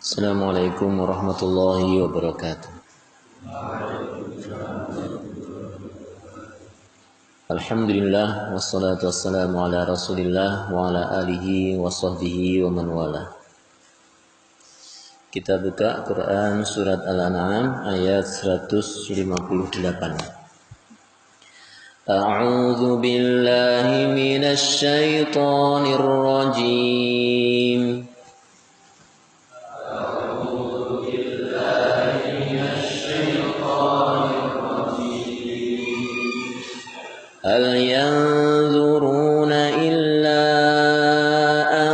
Assalamualaikum warahmatullahi wabarakatuh. Alhamdulillah wassalatu wassalamu ala Rasulillah wa ala alihi wa sahbihi wa man wala. Kita buka Quran surat Al-An'am ayat 158. A'udzu billahi minasy syaithanir rajim. هل ينظرون إلا أن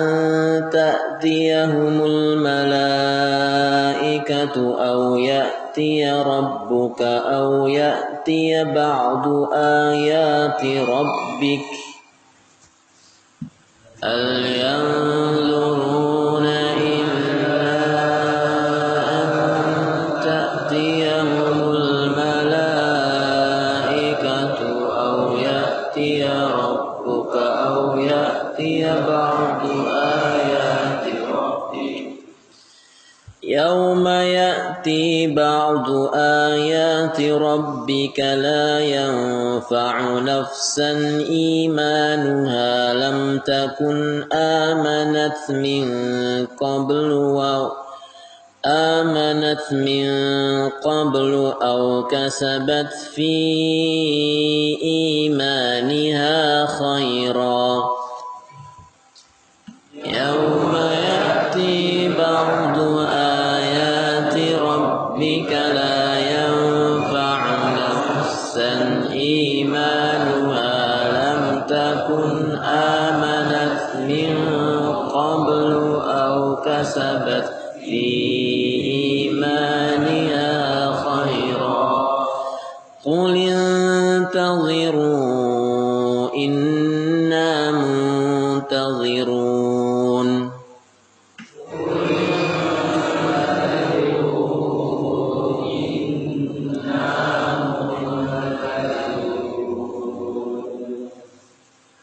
تأتيهم الملائكة أو يأتي ربك أو يأتي بعض آيات ربك هل ينظرون إلا أن تأتيهم الملائكة أو يأتي ربك أو يأتي بعض آيات ربك يوم يأتي بعض آيات ربك لا ينفع نفسا إيمانها لم تكن آمنت من قبل أو كسبت في إيمانها خيرا يوم يأتي بعض آيات ربك لا ينفع نفسا إيمانها لم تكن آمنت من قبل أو كسبت في إيمانها خيرا قل انتظروا إنا منتظرون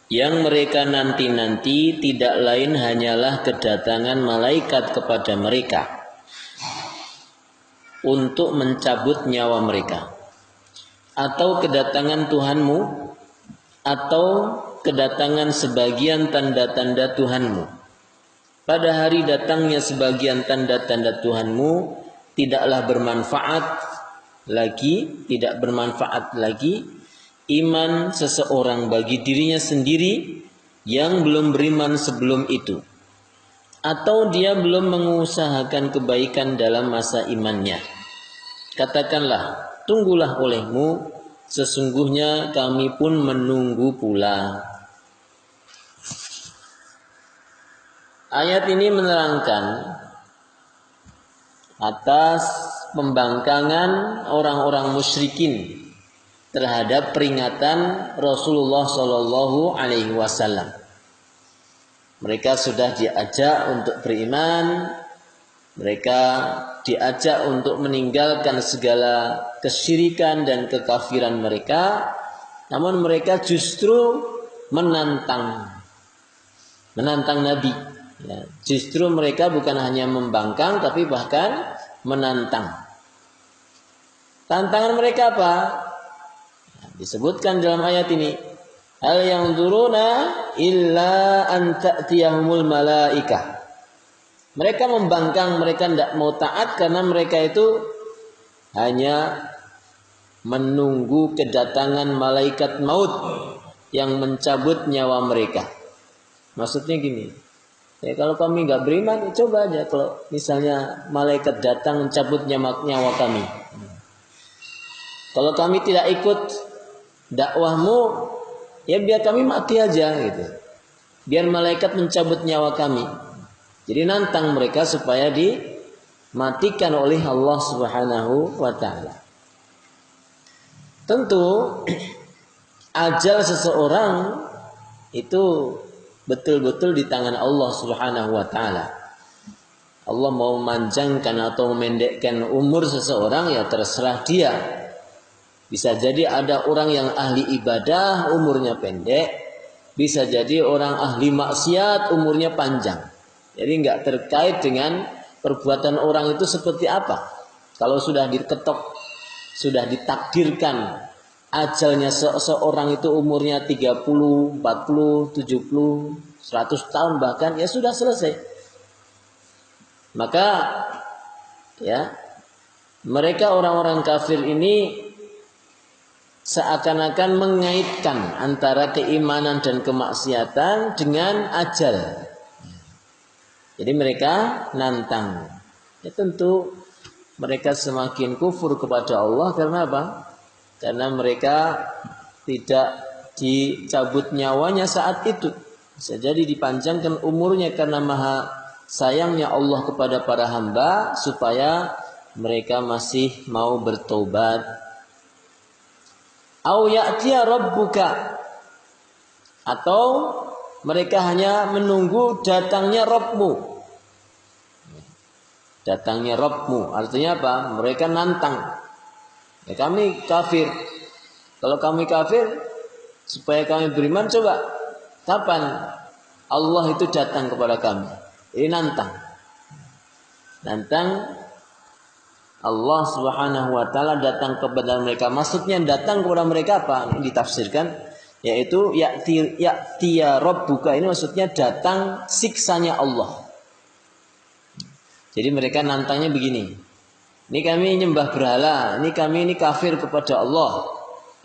Yang mereka nanti-nanti tidak lain hanyalah kedatangan malaikat kepada mereka untuk mencabut nyawa mereka, atau kedatangan Tuhanmu, atau kedatangan sebagian tanda-tanda Tuhanmu. Pada hari datangnya sebagian tanda-tanda Tuhanmu tidak bermanfaat lagi iman seseorang bagi dirinya sendiri yang belum beriman sebelum itu, atau dia belum mengusahakan kebaikan dalam masa imannya. Katakanlah, tunggulah olehmu, sesungguhnya kami pun menunggu pula. Ayat ini menerangkan atas pembangkangan orang-orang musyrikin terhadap peringatan Rasulullah Shallallahu Alaihi Wasallam. Mereka sudah diajak untuk beriman, mereka diajak untuk meninggalkan segala kesyirikan dan kekafiran mereka, namun mereka justru menantang Nabi. Ya, justru mereka bukan hanya membangkang, tapi bahkan menantang. Tantangan mereka apa? Disebutkan dalam ayat ini, hal yang duruna illa an ta'tiyahumul malaikah. Mereka membangkang, mereka tidak mau taat karena mereka itu hanya menunggu kedatangan malaikat maut yang mencabut nyawa mereka. Maksudnya gini, ya kalau kami nggak beriman, coba aja kalau misalnya malaikat datang mencabut nyawa kami. Kalau kami tidak ikut dakwahmu, ya biar kami mati aja gitu. Biar malaikat mencabut nyawa kami. Jadi nantang mereka supaya dimatikan oleh Allah Subhanahu wa taala. Tentu ajal seseorang itu betul-betul di tangan Allah Subhanahu wa taala. Allah mau memanjangkan atau memendekkan umur seseorang, ya terserah dia. Bisa jadi ada orang yang ahli ibadah umurnya pendek, bisa jadi orang ahli maksiat umurnya panjang. Jadi nggak terkait dengan perbuatan orang itu seperti apa. Kalau sudah diketok, sudah ditakdirkan ajalnya seseorang itu umurnya 30, 40, 70, 100 tahun bahkan, ya sudah selesai. Maka ya, mereka orang-orang kafir ini seakan-akan mengaitkan antara keimanan dan kemaksiatan dengan ajal. Jadi mereka nantang. Ya tentu mereka semakin kufur kepada Allah karena apa? Karena mereka tidak dicabut nyawanya saat itu. Bisa jadi dipanjangkan umurnya karena maha sayangnya Allah kepada para hamba supaya mereka masih mau bertobat. Au ya'tiya rabbuka, atau mereka hanya menunggu datangnya Rabbmu. Datangnya Rabbmu artinya apa? Mereka nantang. Ya, kami kafir. Kalau kami kafir, supaya kami beriman, coba kapan Allah itu datang kepada kami? Ini nantang. Nantang Allah Subhanahu wa taala datang kepada mereka. Maksudnya datang kepada mereka apa? Ini ditafsirkan yaitu ya'tiya rabbuka, ini maksudnya datang siksanya Allah. Jadi mereka nantangnya begini. Ini kami nyembah berhala, ini kami ini kafir kepada Allah.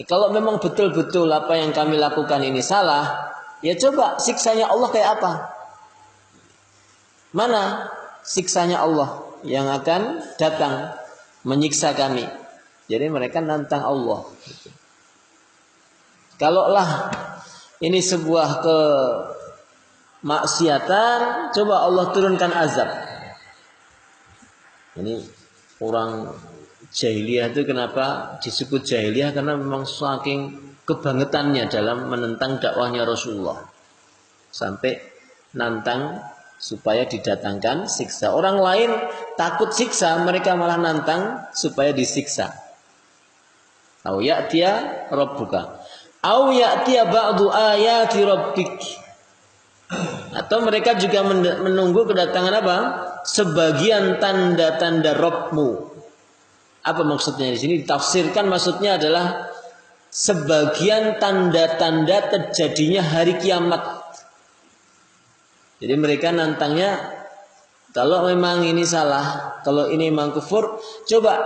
Kalau memang betul-betul apa yang kami lakukan ini salah, ya coba siksanya Allah kayak apa? Mana siksanya Allah yang akan datang menyiksa kami? Jadi mereka nantang Allah. Kalaulah ini sebuah kemaksiatan, coba Allah turunkan azab. Ini orang jahiliyah itu kenapa disebut jahiliyah? Karena memang saking kebangetannya dalam menentang dakwahnya Rasulullah, sampai nantang supaya didatangkan siksa. Orang lain takut siksa, mereka malah nantang supaya disiksa. Au ya'tiya rabbuka, au ya'tiya ba'du ayati rabbik. Atau mereka juga menunggu kedatangan apa? Sebagian tanda-tanda Rabbmu. Apa maksudnya di sini? Ditafsirkan maksudnya adalah sebagian tanda-tanda terjadinya hari kiamat. Jadi mereka nantangnya, kalau memang ini salah, kalau ini memang kufur, coba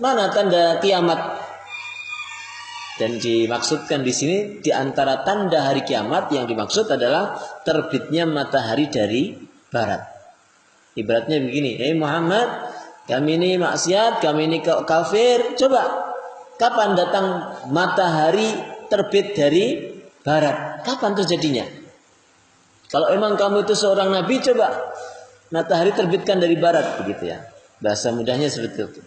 mana tanda kiamat? Dan dimaksudkan di sini di antara tanda hari kiamat yang dimaksud adalah terbitnya matahari dari barat. Ibaratnya begini, Muhammad, kami ini maksiat, kami ini kafir, coba kapan datang matahari terbit dari barat? Kapan terjadinya? Kalau emang kamu itu seorang nabi, coba matahari terbitkan dari barat, begitu ya. Bahasa mudahnya seperti itu.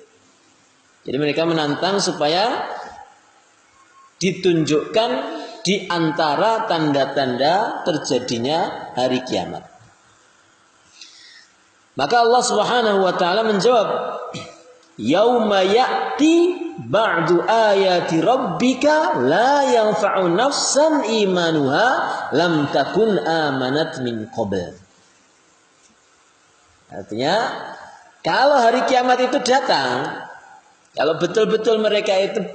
Jadi mereka menantang supaya ditunjukkan di antara tanda-tanda terjadinya hari kiamat. Maka Allah Subhanahu wa taala menjawab, yauma ya'ti ba'du ayati rabbika la yanfa'u nafsan imanuha lam takun amanat min qabl. Artinya, kalau hari kiamat itu datang, kalau betul-betul mereka itu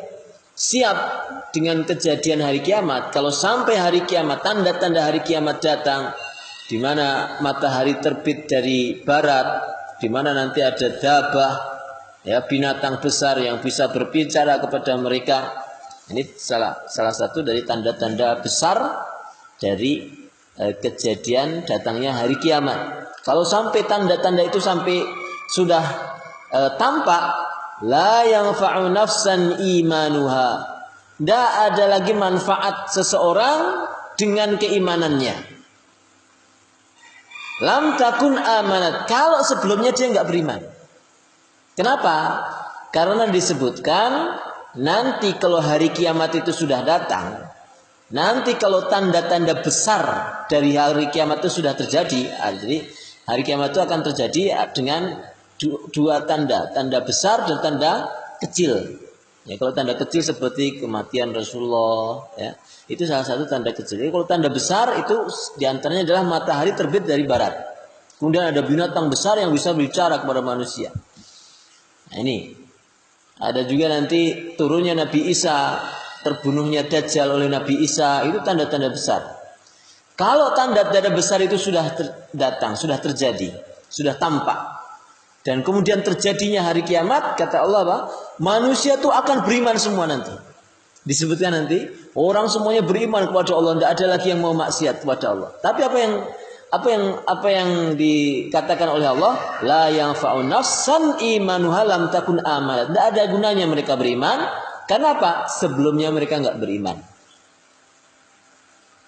siap dengan kejadian hari kiamat, kalau sampai hari kiamat, tanda-tanda hari kiamat datang, di mana matahari terbit dari barat, di mana nanti ada dabah, ya, binatang besar yang bisa berbicara kepada mereka. Ini salah satu dari tanda-tanda besar dari kejadian datangnya hari kiamat. Kalau sampai tanda-tanda itu sampai sudah tampak, la yanfa'u nafsan imanuha, tidak ada lagi manfaat seseorang dengan keimanannya. Lam takun amanat, kalau sebelumnya dia nggak beriman. Kenapa? Karena disebutkan nanti kalau hari kiamat itu sudah datang, nanti kalau tanda-tanda besar dari hari kiamat itu sudah terjadi, jadi hari kiamat itu akan terjadi dengan dua tanda, tanda besar dan tanda kecil. Ya, kalau tanda kecil seperti kematian Rasulullah, ya, itu salah satu tanda kecil. Jadi kalau tanda besar itu diantaranya adalah matahari terbit dari barat. Kemudian ada binatang besar yang bisa bicara kepada manusia. Nah ini. Ada juga nanti turunnya Nabi Isa, terbunuhnya Dajjal oleh Nabi Isa, itu tanda-tanda besar. Kalau tanda-tanda besar itu sudah datang, sudah terjadi, sudah tampak, dan kemudian terjadinya hari kiamat, kata Allah apa? Manusia itu akan beriman semua nanti. Disebutkan nanti orang semuanya beriman kepada Allah, tidak ada lagi yang mau maksiat kepada Allah. Tapi apa yang dikatakan oleh Allah, la yanfa'u nafsan imanuha lam takun amanat. Tidak ada gunanya mereka beriman. Karena apa? Sebelumnya mereka enggak beriman.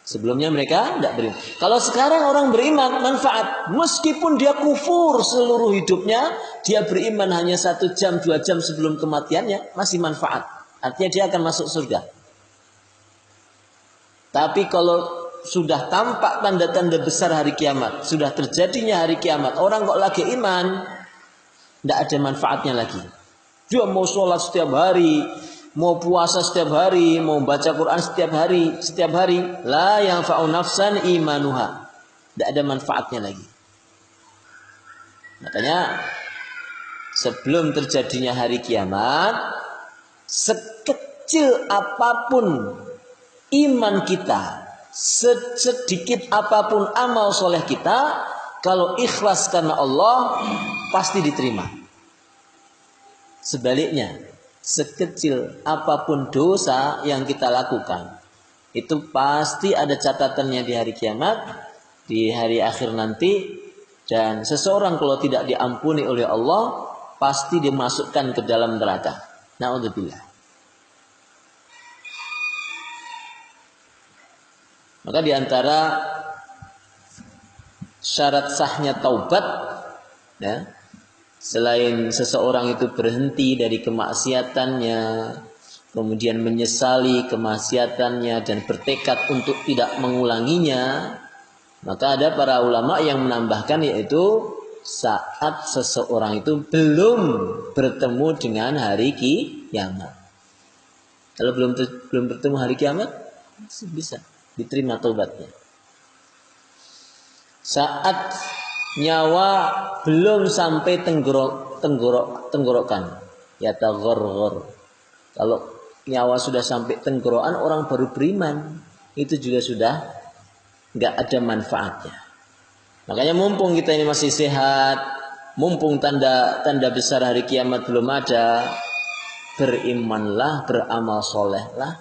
Sebelumnya mereka tidak beriman. Kalau sekarang orang beriman, manfaat. Meskipun dia kufur seluruh hidupnya, dia beriman hanya 1 jam, 2 jam sebelum kematiannya, masih manfaat. Artinya dia akan masuk surga. Tapi kalau sudah tampak tanda-tanda besar hari kiamat, sudah terjadinya hari kiamat, orang kok lagi iman, tidak ada manfaatnya lagi. Dia mau sholat setiap hari, mau puasa setiap hari, mau baca Quran setiap hari, la yanfa'u nafsan imanuha. Tidak ada manfaatnya lagi. Makanya sebelum terjadinya hari kiamat, sekecil apapun iman kita, sedikit apapun amal soleh kita, kalau ikhlas karena Allah, pasti diterima. Sebaliknya, sekecil apapun dosa yang kita lakukan, itu pasti ada catatannya di hari kiamat, di hari akhir nanti. Dan seseorang kalau tidak diampuni oleh Allah, pasti dimasukkan ke dalam neraka. Na'udzubillah. Maka diantara syarat sahnya taubat, ya, selain seseorang itu berhenti dari kemaksiatannya, kemudian menyesali kemaksiatannya dan bertekad untuk tidak mengulanginya, maka ada para ulama yang menambahkan, yaitu saat seseorang itu belum bertemu dengan hari kiamat. Kalau belum bertemu hari kiamat, bisa diterima taubatnya. Saat nyawa belum sampai tenggorokan, ya taghorghor. Kalau nyawa sudah sampai tenggorokan, orang baru beriman, itu juga sudah nggak ada manfaatnya. Makanya mumpung kita ini masih sehat, mumpung tanda besar hari kiamat belum ada, berimanlah, beramal solehlah.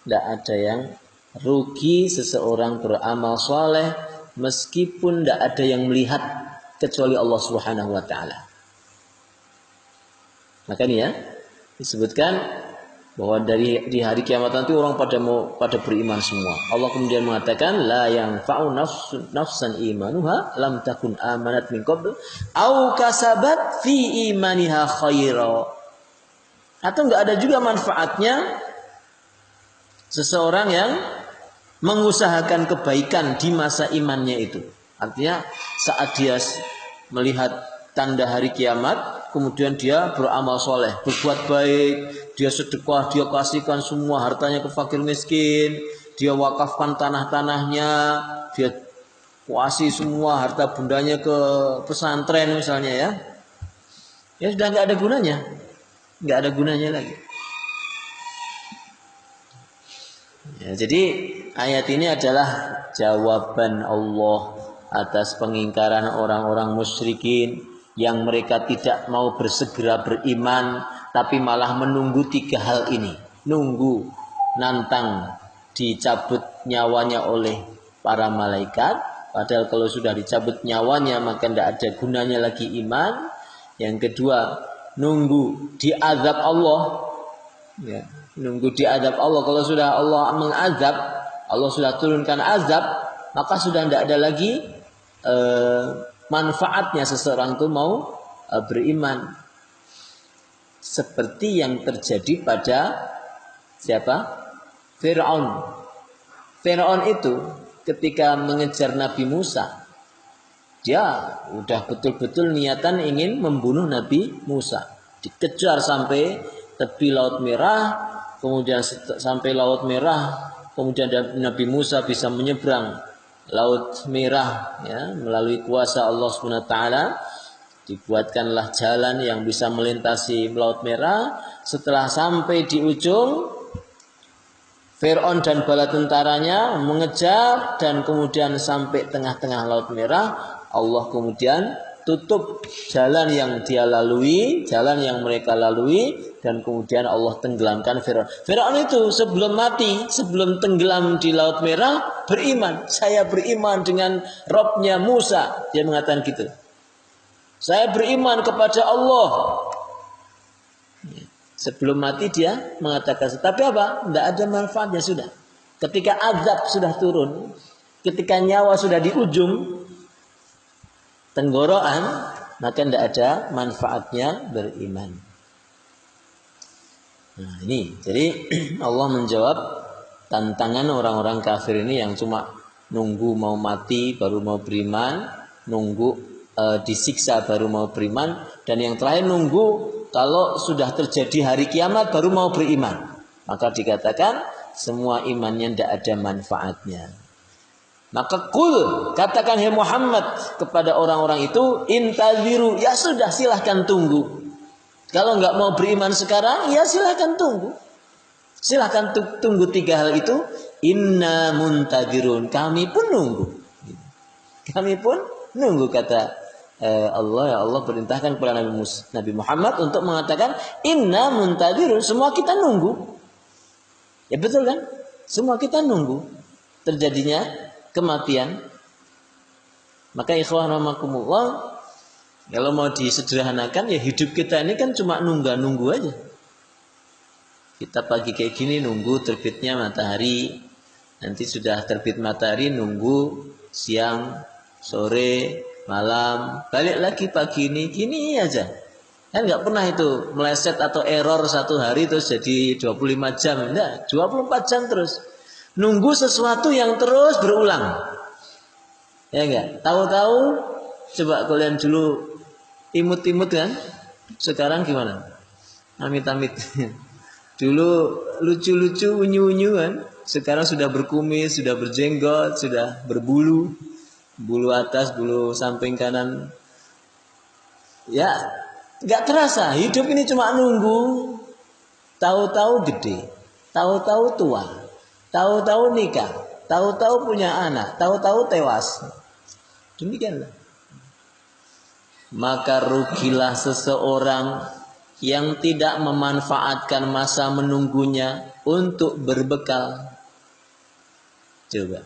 Tidak ada yang rugi seseorang beramal soleh, meskipun tidak ada yang melihat kecuali Allah Subhanahu wa taala. Makanya disebutkan bahwa di hari kiamat nanti orang pada beriman semua. Allah kemudian mengatakan, la yanfa'u nafsan imanuha lam takun amanat min qabl au kasabat fi imaniha khaira. Atau enggak ada juga manfaatnya seseorang yang mengusahakan kebaikan di masa imannya itu. Artinya saat dia melihat tanda hari kiamat, kemudian dia beramal soleh, berbuat baik, dia sedekah, dia kasihkan semua hartanya ke fakir miskin, dia wakafkan tanah-tanahnya, dia kuasai semua harta bundanya ke pesantren misalnya, ya sudah nggak ada gunanya lagi. Ya, jadi ayat ini adalah jawaban Allah atas pengingkaran orang-orang musyrikin yang mereka tidak mau bersegera beriman, tapi malah menunggu 3 hal ini. Nunggu nantang dicabut nyawanya oleh para malaikat, padahal kalau sudah dicabut nyawanya maka tidak ada gunanya lagi iman. Yang kedua, nunggu diazab Allah, ya, nunggu diazab Allah. Kalau sudah Allah mengazab, Allah sudah turunkan azab, maka sudah tidak ada lagi manfaatnya seseorang itu mau beriman. Seperti yang terjadi pada siapa? Fir'aun. Fir'aun itu ketika mengejar Nabi Musa, dia udah betul-betul niatan ingin membunuh Nabi Musa. Dikejar sampai tepi Laut Merah, kemudian sampai Laut Merah, kemudian Nabi Musa bisa menyeberang Laut Merah, ya, melalui kuasa Allah Subhanahu wa taala dibuatkanlah jalan yang bisa melintasi Laut Merah. Setelah sampai di ujung, Fir'aun dan bala tentaranya mengejar dan kemudian sampai tengah-tengah Laut Merah. Allah kemudian tutup jalan yang dia lalui, jalan yang mereka lalui, dan kemudian Allah tenggelamkan Fir'aun. Fir'aun itu sebelum mati, sebelum tenggelam di Laut Merah, beriman. Saya beriman dengan Robnya Musa. Dia mengatakan gitu. Saya beriman kepada Allah. Sebelum mati dia mengatakan, tapi apa? Tidak ada manfaatnya sudah. Ketika azab sudah turun, ketika nyawa sudah di ujung tenggorokan, maka tidak ada manfaatnya beriman. Nah ini, jadi Allah menjawab tantangan orang-orang kafir ini yang cuma nunggu mau mati baru mau beriman, nunggu disiksa baru mau beriman, dan yang terakhir nunggu kalau sudah terjadi hari kiamat baru mau beriman. Maka dikatakan semua imannya tidak ada manfaatnya. Maka katakan hai Muhammad kepada orang-orang itu, intaziru, ya sudah silahkan tunggu. Kalau nggak mau beriman sekarang, ya silahkan tunggu. Silahkan tunggu 3 hal itu. Inna muntadzirun, kami pun nunggu. Kami pun nunggu, kata Allah. Ya Allah perintahkan kepada Nabi Muhammad untuk mengatakan inna muntadzirun, semua kita nunggu. Ya betul kan? Semua kita nunggu terjadinya kematian. Maka ikhwan rahimakumullah, kalau mau disederhanakan, ya hidup kita ini kan cuma nunggu aja. Kita pagi kayak gini nunggu terbitnya matahari, nanti sudah terbit matahari nunggu siang, sore, malam, balik lagi pagi ini, gini aja. Kan nggak pernah itu meleset atau error 1 hari terus jadi 25 jam, enggak, 24 jam terus. Nunggu sesuatu yang terus berulang. Ya enggak? Tahu-tahu, coba kalian dulu imut-imut kan? Sekarang gimana? Amit-amit. Dulu lucu-lucu, unyu-unyu kan? Sekarang sudah berkumis, sudah berjenggot, sudah berbulu. Bulu atas, bulu samping kanan. Ya, enggak terasa. Hidup ini cuma nunggu. Tahu-tahu gede, tahu-tahu tua, tahu-tahu nikah, tahu-tahu punya anak, tahu-tahu tewas. Demikianlah. Maka rugilah seseorang yang tidak memanfaatkan masa menunggunya untuk berbekal. Coba.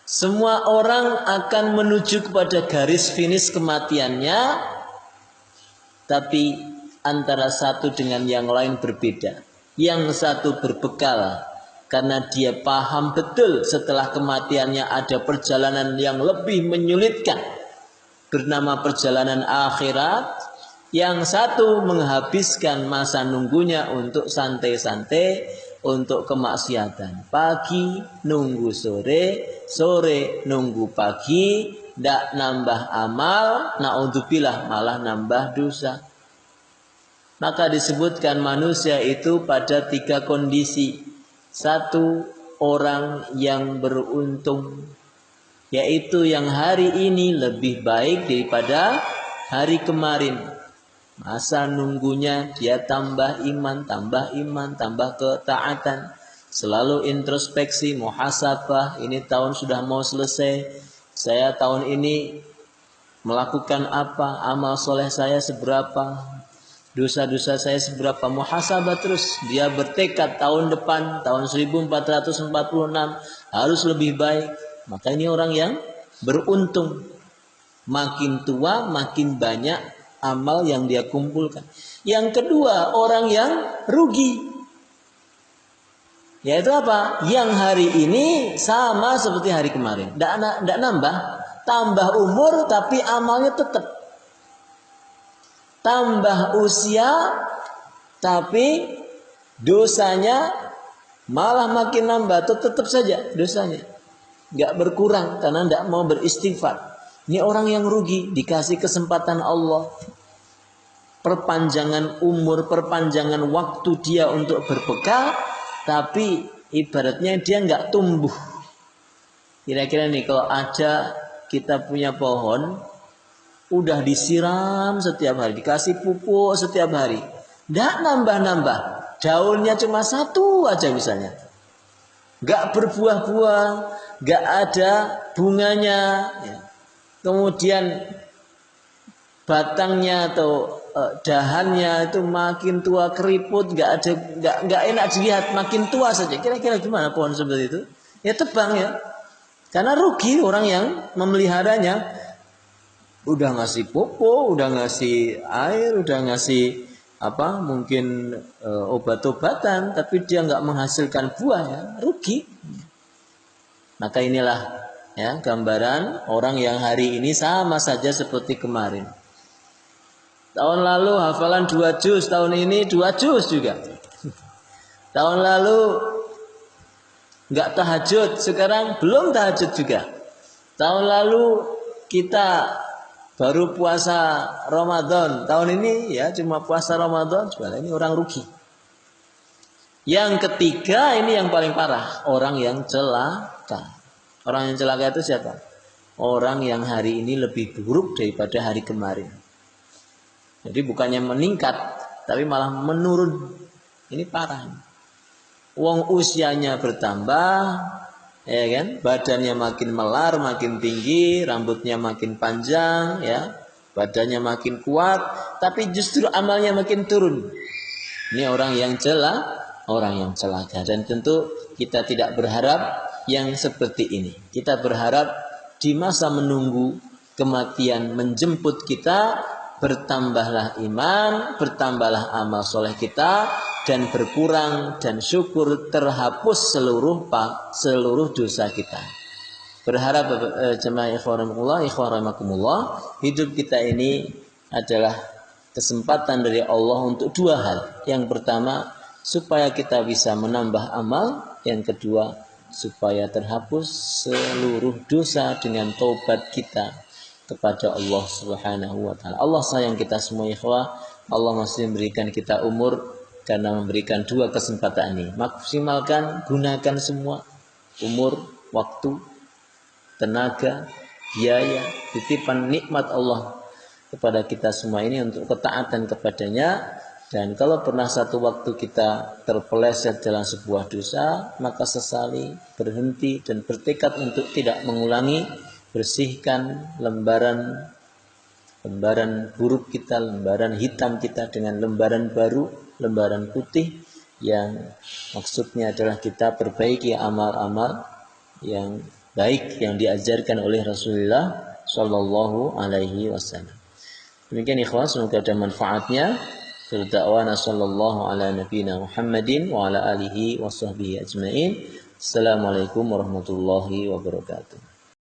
Semua orang akan menuju kepada garis finish kematiannya, tapi antara satu dengan yang lain berbeda. Yang satu berbekal karena dia paham betul setelah kematiannya ada perjalanan yang lebih menyulitkan bernama perjalanan akhirat. Yang satu menghabiskan masa nunggunya untuk santai-santai, untuk kemaksiatan. Pagi nunggu sore, sore nunggu pagi, tidak nambah amal, naudzubillah malah nambah dosa. Maka disebutkan manusia itu pada 3 kondisi. 1, orang yang beruntung, yaitu yang hari ini lebih baik daripada hari kemarin. Masa nunggunya dia tambah iman, tambah ketaatan. Selalu introspeksi, muhasabah, ini tahun sudah mau selesai. Saya tahun ini melakukan apa? Amal soleh saya seberapa? Dosa-dosa saya seberapa? Muhasabah terus. Dia bertekad tahun depan, tahun 1446 harus lebih baik. Maka ini orang yang beruntung. Makin tua, makin banyak amal yang dia kumpulkan. Yang kedua, orang yang rugi. Yaitu apa? Yang hari ini sama seperti hari kemarin. Tidak nambah. Tambah umur tapi amalnya tetap. Tambah usia tapi dosanya malah makin nambah. Tetap saja dosanya. Nggak berkurang karena tidak mau beristighfar. Ini orang yang rugi, dikasih kesempatan Allah, perpanjangan umur, perpanjangan waktu dia untuk berbekal, tapi ibaratnya dia nggak tumbuh. Kira-kira nih kalau ada kita punya pohon, udah disiram setiap hari, dikasih pupuk setiap hari, nggak nambah-nambah, daunnya cuma satu aja misalnya, nggak berbuah-buah, nggak ada bunganya, ya. Kemudian batangnya atau dahannya itu makin tua keriput, nggak enak dilihat, makin tua saja. Kira-kira gimana pohon seperti itu? Ya tebang ya. Karena rugi orang yang memeliharanya. Udah ngasih pupuk, udah ngasih air, udah ngasih mungkin obat-obatan, tapi dia nggak menghasilkan buah, ya rugi. Maka inilah ya gambaran orang yang hari ini sama saja seperti kemarin. Tahun lalu hafalan 2 juz, tahun ini 2 juz juga. Tahun lalu nggak tahajud, sekarang belum tahajud juga. Tahun lalu kita baru puasa Ramadan, tahun ini ya cuma puasa Ramadan, sebenarnya ini orang rugi. Yang ketiga ini yang paling parah, orang yang celaka. Orang yang celaka itu siapa? Orang yang hari ini lebih buruk daripada hari kemarin. Jadi bukannya meningkat, tapi malah menurun. Ini parah. Wong usianya bertambah, ya kan? Badannya makin melar, makin tinggi, rambutnya makin panjang, ya. Badannya makin kuat, tapi justru amalnya makin turun. Ini orang yang celaka. Dan tentu kita tidak berharap yang seperti ini. Kita berharap di masa menunggu kematian menjemput kita, bertambahlah iman, bertambahlah amal soleh kita, dan berkurang dan syukur terhapus seluruh dosa kita. Berharap jemaah ikhwanakumullah, hidup kita ini adalah kesempatan dari Allah untuk 2 hal. Yang pertama, supaya kita bisa menambah amal. Yang kedua, supaya terhapus seluruh dosa dengan taubat kita kepada Allah Subhanahu wa taala. Allah sayang kita semua ikhwah. Allah masih memberikan kita umur karena memberikan 2 kesempatan ini. Maksimalkan, gunakan semua umur, waktu, tenaga, biaya, titipan nikmat Allah kepada kita semua ini untuk ketaatan kepadanya. Dan kalau pernah satu waktu kita terpeleset dalam sebuah dosa, maka sesali, berhenti dan bertekad untuk tidak mengulangi. Bersihkan lembaran buruk kita, lembaran hitam kita dengan lembaran baru, lembaran putih, yang maksudnya adalah kita perbaiki amal-amal yang baik yang diajarkan oleh Rasulullah Shallallahu Alaihi Wasallam. Demikian ikhwan, semoga ada manfaatnya. Da'wana sallallahu ala nabiyina Muhammadin wa ala alihi wa sahbihi ajma'in. Assalamualaikum warahmatullahi wabarakatuh.